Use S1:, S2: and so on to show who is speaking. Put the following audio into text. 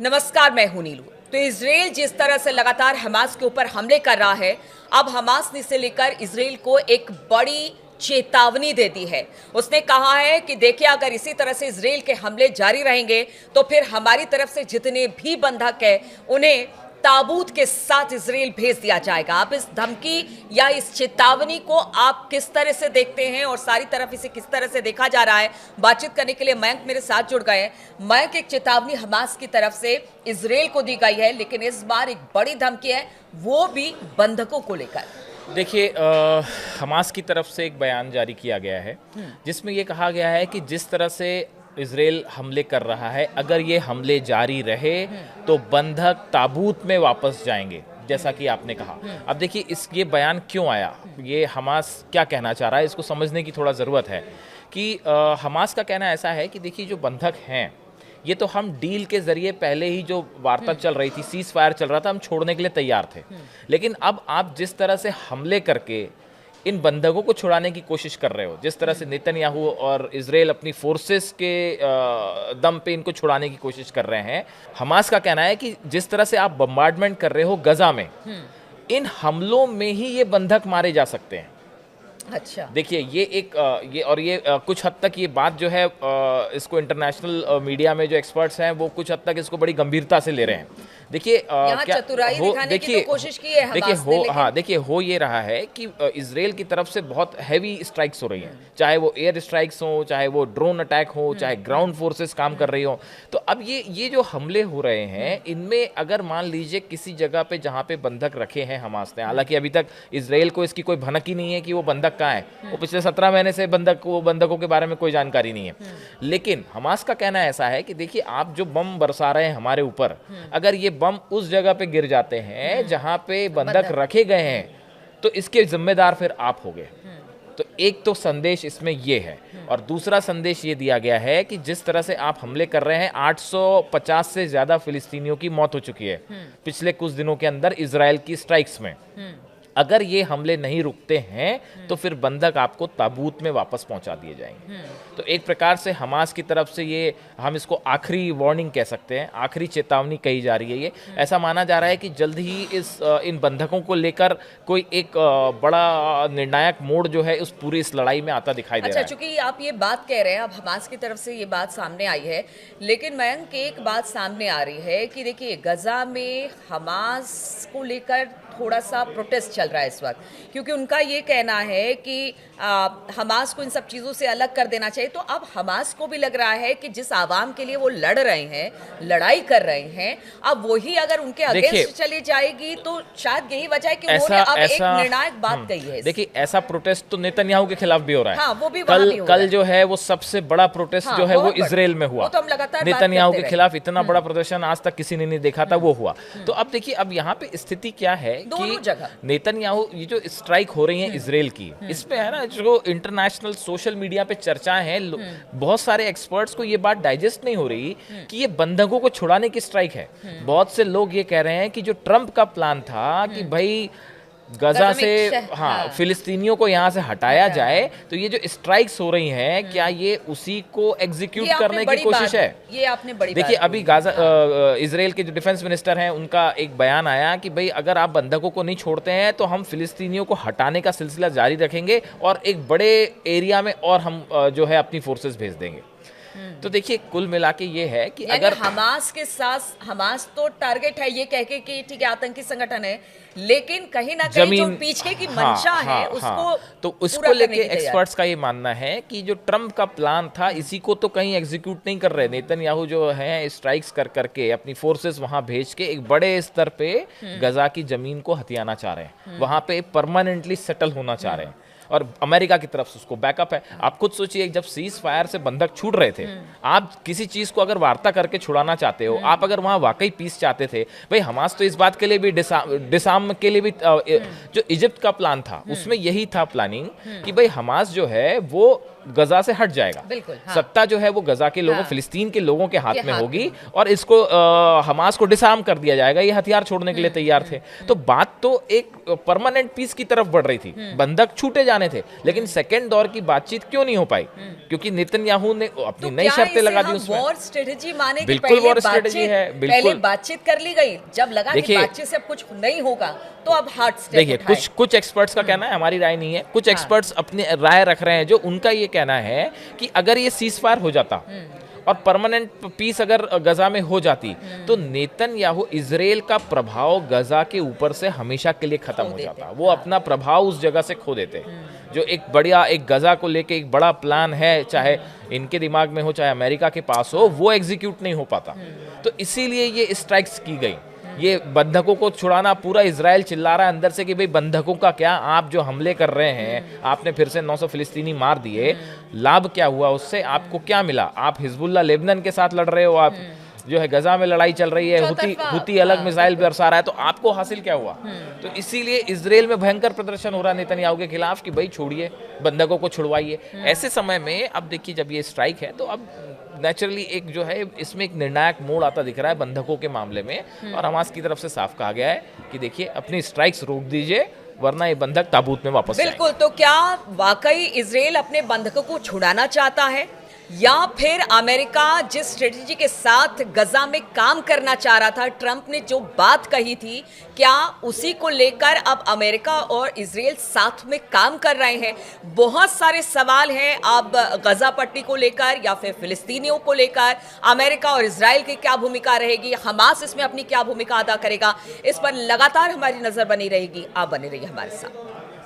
S1: नमस्कार, मैं हूं नीलू। तो इजराइल जिस तरह से लगातार हमास के ऊपर हमले कर रहा है, अब हमास ने इसे लेकर इजराइल को एक बड़ी चेतावनी दे दी है। उसने कहा है कि देखिए, अगर इसी तरह से इजराइल के हमले जारी रहेंगे तो फिर हमारी तरफ से जितने भी बंधक हैं उन्हें ताबूत के साथ इजराइल भेज दिया जाएगा। आप इस धमकी या इस चेतावनी को आप किस तरह से देखते हैं और सारी तरफ इसे किस तरह से देखा जा रहा है? बातचीत करने के लिए मयंक मेरे साथ जुड़ गए हैं। मयंक, एक चेतावनी हमास की तरफ से इजराइल को दी गई है, लेकिन इस बार एक बड़ी धमकी है, वो भी बंधकों को लेकर।
S2: देखिए, हमास की तरफ से एक बयान जारी किया गया है जिसमें ये कहा गया है कि जिस तरह से इजराइल हमले कर रहा है, अगर ये हमले जारी रहे तो बंधक ताबूत में वापस जाएंगे, जैसा कि आपने कहा। अब देखिए, ये बयान क्यों आया, ये हमास क्या कहना चाह रहा है, इसको समझने की थोड़ा ज़रूरत है कि हमास का कहना ऐसा है कि देखिए, जो बंधक हैं ये तो हम डील के ज़रिए पहले ही जो वार्ता चल रही थी, सीज फायर चल रहा था, हम छोड़ने के लिए तैयार थे। लेकिन अब आप जिस तरह से हमले करके इन बंधकों को छुड़ाने की कोशिश कर रहे हो, जिस तरह से नेतन्याहू और इजराइल अपनी फोर्सेस के दम पे इनको छुड़ाने की कोशिश कर रहे हैं, हमास का कहना है कि जिस तरह से आप बम्बार्डमेंट कर रहे हो गजा में, इन हमलों में ही ये बंधक मारे जा सकते हैं।
S1: अच्छा,
S2: देखिए, ये कुछ हद तक ये बात जो है, इसको इंटरनेशनल मीडिया में जो एक्सपर्ट्स हैं वो कुछ हद तक इसको बड़ी गंभीरता से ले रहे हैं। देखिए, क्या
S1: चतुराई दिखाने की तो कोशिश की है हमास ने,
S2: देखिए हो ये रहा है कि इजराइल की तरफ से बहुत हैवी स्ट्राइक्स हो रही हैं, चाहे वो एयर स्ट्राइक्स हो, चाहे वो ड्रोन अटैक हो, चाहे ग्राउंड फोर्सेस काम कर रही हो। तो अब ये जो हमले हो रहे हैं, इनमें अगर मान लीजिए किसी जगह पे जहाँ पे बंधक रखे हैं हमास ने, हालांकि अभी तक इजराइल को इसकी कोई भनक ही नहीं है कि वो बंधक कहाँ है, वो पिछले 17 महीने से बंधकों के बारे में कोई जानकारी नहीं है। लेकिन हमास का कहना ऐसा है कि देखिए, आप जो बम बरसा रहे हैं हमारे ऊपर, अगर ये बम उस जगह पे गिर जाते हैं जहां पे बंधक रखे गए हैं, तो इसके जिम्मेदार फिर आप होगे। तो एक तो संदेश इसमें ये है, और दूसरा संदेश ये दिया गया है कि जिस तरह से आप हमले कर रहे हैं, 850 से ज्यादा फिलिस्तीनियों की मौत हो चुकी है पिछले कुछ दिनों के अंदर इजराइल की स्ट्राइक्स में। अगर ये हमले नहीं रुकते हैं तो फिर बंधक आपको ताबूत में वापस पहुंचा दिए जाएंगे। तो एक प्रकार से हमास की तरफ से ये, हम इसको आखिरी वार्निंग कह सकते हैं, आखिरी चेतावनी कही जा रही है। ये ऐसा माना जा रहा है कि जल्द ही इन बंधकों को लेकर कोई एक बड़ा निर्णायक मोड़ जो है उस पूरी इस लड़ाई में आता दिखाई दे रहा है।
S1: चूंकि आप ये बात कह रहे हैं, अब हमास की तरफ से ये बात सामने आई है, लेकिन मयंक, एक बात सामने आ रही है कि देखिए, गजा में हमास को लेकर थोड़ा सा प्रोटेस्ट चल रहा है इस वक्त, क्योंकि उनका ये कहना है कि हमास को इन सब चीज़ों से अलग कर देना चाहिए। तो अब हमास को भी लग रहा है कि जिस आवाम के लिए वो लड़ रहे हैं, लड़ाई कर रहे हैं, अब वही अगर उनके अगेंस्ट चली जाएगी तो शायद यही वजह है कि उन्होंने अब एक निर्णायक बात कही है।
S2: देखिए, ऐसा प्रोटेस्ट तो नेतन्याहू के खिलाफ भी हो रहा है।
S1: हाँ, वो भी
S2: कल जो है वो सबसे बड़ा प्रोटेस्ट जो है वो इजराइल में हुआ।
S1: तो हम लगातार
S2: नेतन्याहू के खिलाफ इतना बड़ा प्रदर्शन आज तक किसी ने नहीं देखा था, वो हुआ। तो अब देखिए, अब यहाँ पे स्थिति क्या है कि नेतन्याहू, ये जो स्ट्राइक हो रही है इजराइल की, इसमें है ना, जो इंटरनेशनल सोशल मीडिया पे चर्चाएं हैं, बहुत सारे एक्सपर्ट्स को ये बात डाइजेस्ट नहीं हो रही कि ये बंधकों को छुड़ाने की स्ट्राइक है। बहुत से लोग ये कह रहे हैं कि जो ट्रंप का प्लान था कि भाई गजा से फिलिस्तीनियों को यहाँ से हटाया जाए, तो ये जो स्ट्राइक्स हो रही हैं, क्या ये उसी को एग्जीक्यूट करने की कोशिश है?
S1: ये आपने बड़ी
S2: देखिए, अभी गाजा इजराइल के जो डिफेंस मिनिस्टर हैं, उनका एक बयान आया कि भाई अगर आप बंधकों को नहीं छोड़ते हैं तो हम फिलिस्तीनियों को हटाने का सिलसिला जारी रखेंगे और एक बड़े एरिया में और हम जो है अपनी फोर्सेस भेज देंगे। तो देखिए, कुल मिला के ये है कि अगर
S1: हमास के साथ, हमास तो टारगेट है ये कह के कि ठीक है आतंकी संगठन है, लेकिन कहीं ना कहीं जो पीछे की मंशा है उसको
S2: तो उसको लेके एक्सपर्ट्स का ये मानना है कि जो ट्रंप का प्लान था, इसी को तो कहीं एग्जीक्यूट नहीं कर रहे। नेतन्याहू जो है स्ट्राइक्स कर करके अपनी फोर्सेस वहां भेज के एक बड़े स्तर पे गजा की जमीन को हथियाना चाह रहे हैं, वहां पे परमानेंटली सेटल होना चाह रहे हैं, और अमेरिका की तरफ से उसको बैकअप है। आप खुद सोचिए, जब सीज फायर से बंधक छूट रहे थे, आप किसी चीज को अगर वार्ता करके छुड़ाना चाहते हो, आप अगर वहां वाकई पीस चाहते थे, भाई हमास तो इस बात के लिए भी डिसार्म के लिए भी जो इजिप्ट का प्लान था उसमें यही था प्लानिंग कि भाई हमास जो है वो गजा से हट जाएगा।
S1: बिल्कुल, हाँ।
S2: सत्ता जो है वो गजा के लोगों,
S1: हाँ।
S2: फिलिस्तीन के लोगों के हाथ में
S1: हाथ
S2: होगी और इसको हमास को डिसआर्म कर दिया जाएगा। ये हथियार छोड़ने के लिए तैयार थे। तो बात तो एक परमानेंट पीस की तरफ बढ़ रही थी, बंधक छूटे जाने थे, लेकिन सेकेंड दौर की बातचीत क्यों नहीं हो पाई? क्योंकि नेतन्याहू ने अपनी नई शर्तें लगा दी उसमें।
S1: वॉर स्ट्रेटजी माने कि
S2: बिल्कुल
S1: पहले
S2: वॉर स्ट्रेटजी है,
S1: पहले
S2: बिल्कुल।
S1: बातचीत कर ली गई, जब लगा कि
S2: देखिए,
S1: बातचीत से अब कुछ नहीं होगा तो अब हार्ड स्टेप
S2: देखिए कुछ एक्सपर्ट्स का कहना है, हमारी राय नहीं है, कुछ एक्सपर्ट्स अपनी राय रख रहे हैं, जो उनका ये कहना है कि अगर ये सीजफायर हो जाता और परमानेंट पीस अगर गजा में हो जाती तो नेतन्याहू इजराइल का प्रभाव गजा के ऊपर से हमेशा के लिए खत्म हो जाता। वो अपना प्रभाव उस जगह से खो देते। जो एक बढ़िया एक गजा को लेके एक बड़ा प्लान है, चाहे इनके दिमाग में हो चाहे अमेरिका के पास हो, वो एग्जीक्यूट नहीं हो पाता। तो इसीलिए ये स्ट्राइक्स की गई। ये बंधकों को छुड़ाना, पूरा इजराइल चिल्ला रहा है अंदर से कि भाई बंधकों का क्या, आप जो हमले कर रहे हैं, आपने फिर से 900 फिलिस्तीनी मार दिए, लाभ क्या हुआ उससे, आपको क्या मिला? आप हिजबुल्लाह लेबनान के साथ लड़ रहे हो, आप जो है गजा में लड़ाई चल रही है, हुती अलग मिसाइल बरसा रहा है, तो आपको हासिल क्या हुआ? तो इसीलिए इजराइल में भयंकर प्रदर्शन हो रहा है नेतन्याहू के खिलाफ कि भाई छोड़िए, बंधकों को छुड़वाइए। ऐसे समय में अब देखिए जब ये स्ट्राइक है तो अब नेचुरली एक जो है इसमें एक निर्णायक मोड़ आता दिख रहा है बंधकों के मामले में, और हमास की तरफ से साफ कहा गया है कि देखिए अपनी स्ट्राइक्स रोक दीजिए वरना ये बंधक ताबूत में वापस जाएंगे।
S1: बिल्कुल। तो क्या वाकई इजराइल अपने बंधकों को छुड़ाना चाहता है, या फिर अमेरिका जिस स्ट्रेटजी के साथ गजा में काम करना चाह रहा था, ट्रंप ने जो बात कही थी, क्या उसी को लेकर अब अमेरिका और इजराइल साथ में काम कर रहे हैं? बहुत सारे सवाल हैं अब गजा पट्टी को लेकर या फिर फिलिस्तीनियों को लेकर। अमेरिका और इजराइल की क्या भूमिका रहेगी, हमास इसमें अपनी क्या भूमिका अदा करेगा, इस पर लगातार हमारी नजर बनी रहेगी। आप बने रहिए हमारे साथ।